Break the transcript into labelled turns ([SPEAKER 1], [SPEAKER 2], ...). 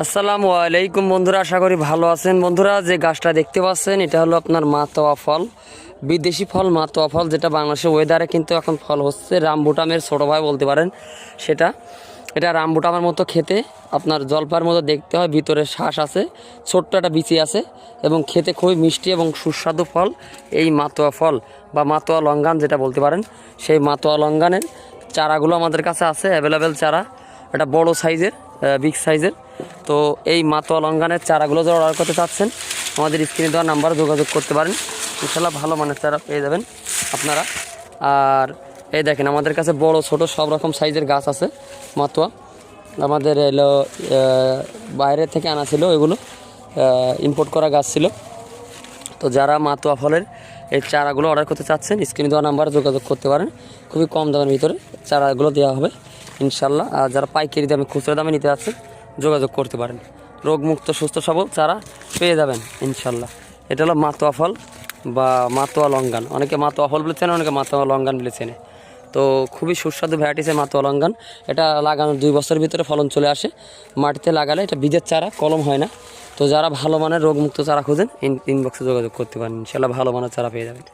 [SPEAKER 1] আসসালামু আলাইকুম বন্ধুরা, আশা করি ভালো আছেন। বন্ধুরা, যে গাছটা দেখতে পাচ্ছেন এটা হলো আপনার মাতোয়া ফল, বিদেশি ফল মাতোয়া ফল, যেটা বাংলাদেশের ওয়েদারে কিন্তু এখন ফল হচ্ছে। রামবুটামের ছোটো ভাই বলতে পারেন সেটা। এটা রামবুটামের মতো খেতে, আপনার জলপার মতো দেখতে হয়, ভিতরে শ্বাস আছে, ছোট্ট একটা বিচি আছে এবং খেতে খুবই মিষ্টি এবং সুস্বাদু ফল এই মাতোয়া ফল বা মাতোয়া লঙ্ঘান যেটা বলতে পারেন। সেই মাতোয়া লঙ্ঘানের চারাগুলো আমাদের কাছে আছে, অ্যাভেলেবেল চারা। এটা বড় সাইজের, বিগ সাইজের। তো এই মাতোয়া লঙ্ঘানের চারাগুলো যারা অর্ডার করতে চাচ্ছেন আমাদের স্ক্রিনে দেওয়া নাম্বারে যোগাযোগ করতে পারেন। ইনশাল্লাহ ভালো মানের চারা পেয়ে যাবেন আপনারা। আর এই দেখেন, আমাদের কাছে বড় ছোট সব রকম সাইজের গাছ আছে মাতোয়া। আমাদের এলো বাইরে থেকে আনা ছিল, এগুলো ইম্পোর্ট করা গাছ ছিল। তো যারা মাতোয়া ফলের এই চারাগুলো অর্ডার করতে চাচ্ছেন স্ক্রিনে দেওয়া নাম্বারে যোগাযোগ করতে পারেন। খুবই কম দামের ভিতরে চারাগুলো দেওয়া হবে ইনশাল্লাহ। আর যারা পাইকারি দামে খুচরা দামে নিতে যাচ্ছেন যোগাযোগ করতে পারেন। রোগমুক্ত সুস্থ সবল চারা পেয়ে যাবেন ইনশাল্লাহ। এটা হলো মাতোয়া ফল বা মাতোয়া লঙ্ঘান। অনেকে মাতোয়া ফল বলে চেনে, অনেকে মাতোয়া লঙ্ঘান বলে চেনে। তো খুবই সুস্বাদু ভ্যারাইটিসের মাতোয়া লঙ্ঘান। এটা লাগানোর 2 বছরের ভিতরে ফলন চলে আসে। মাটিতে লাগালে এটা বীজের চারা, কলম হয় না। তো যারা ভালো মানের রোগমুক্ত চারা খুঁজেন ইনবক্সে যোগাযোগ করতে পারেন, ইনশাল্লাহ ভালো মানের চারা পেয়ে যাবেন।